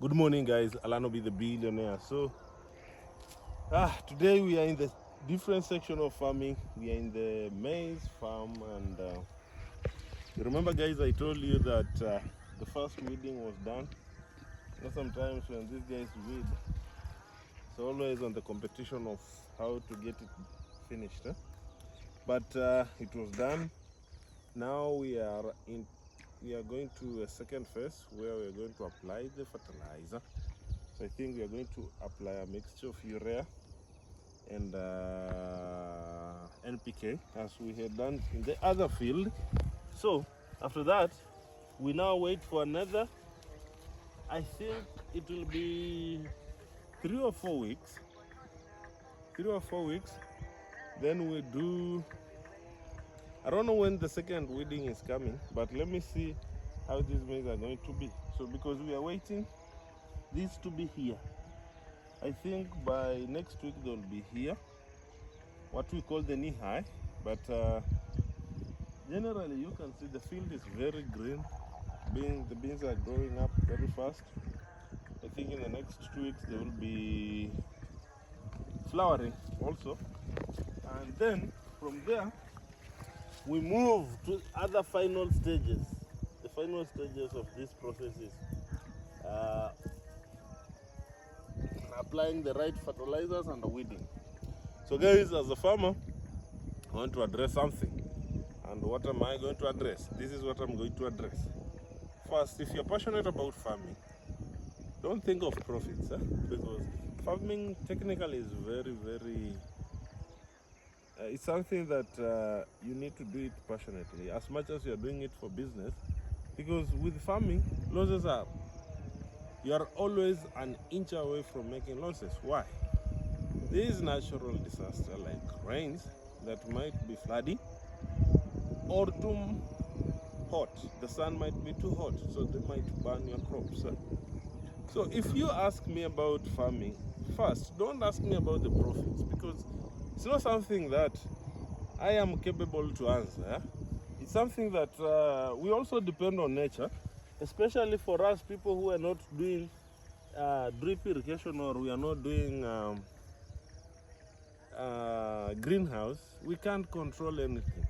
Good morning, guys. Alano be the billionaire. So, today we are in the different section of farming. We are in the maize farm, and you remember, guys, I told you that the first weeding was done. You know, sometimes when these guys weed, it's always on the competition of how to get it finished. But it was done. Now we are going to a second phase where we are going to apply the fertilizer. So I think we are going to apply a mixture of urea and NPK as we had done in the other field. So after that, we now wait for another, I think it will be 3 or 4 weeks. 3 or 4 weeks. Then we do, I don't know when the second weeding is coming, but let me see how these maize are going to be. So because we are waiting these to be here, I think by next week they'll be here, what we call the knee high. But generally you can see the field is very green. The beans are growing up very fast. I think in the next 2 weeks they will be flowering also. And then from there we move to other final stages. The final stages of this process is applying the right fertilizers and the weeding. So guys, as a farmer, I want to address something. And what am I going to address? This is what I'm going to address. First, if you're passionate about farming, don't think of profits, because farming technically is very it's something that you need to do it passionately as much as you're doing it for business, because with farming, losses are, you are always an inch away from making losses. Why? There is natural disaster like rains that might be flooding, or too hot. The sun might be too hot, so they might burn your crops. So if you ask me about farming, first, don't ask me about the profits, because it's not something that I am capable to answer. It's something that we also depend on nature, especially for us people who are not doing drip irrigation, or we are not doing greenhouse. We can't control anything.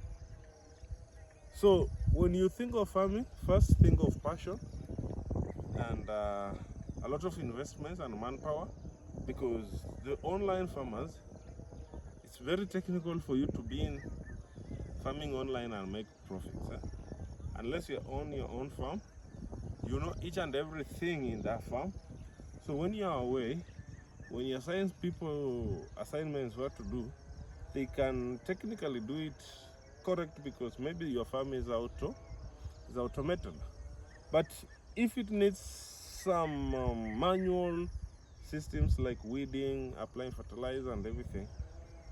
So when you think of farming, first think of passion and a lot of investments and manpower, because the online farmers, it's very technical for you to be in farming online and make profits. Unless you own your own farm, you know each and everything in that farm. So when you are away, when you assign people assignments what to do, they can technically do it correct, because maybe your farm is automated. But if it needs some manual systems like weeding, applying fertilizer and everything,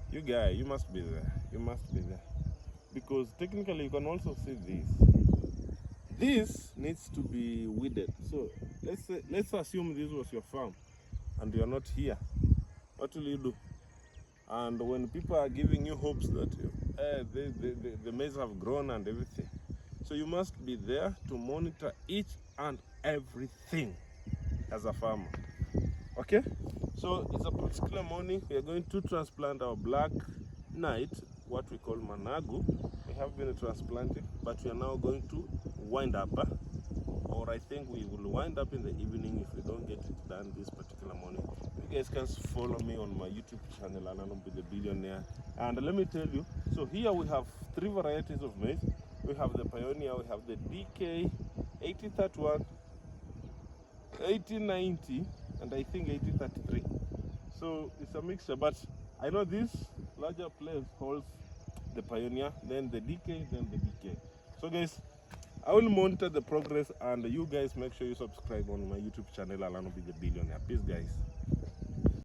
you must be there. You must be there. Because technically you can also see this needs to be weeded. So let's assume this was your farm and you are not here. What will you do? And when people are giving you hopes that the maize have grown and everything, so you must be there to monitor each and everything as a farmer. Okay? So it's a particular morning. We are going to transplant our black knight, what we call managu. We have been transplanting, but we are now going to wind up, or I think we will wind up in the evening if we don't get it done this particular morning. You guys can follow me on my YouTube channel, Alano be the billionaire. And let me tell you, so here we have 3 varieties of maize. We have the Pioneer, we have the DK 8031, 8090, and I think 8033. So it's a mixture, but I know this larger place holds the Pioneer, then the DK, then the DK. So guys, I will monitor the progress, and you guys make sure you subscribe on my YouTube channel, Alano be the billionaire. Peace, guys.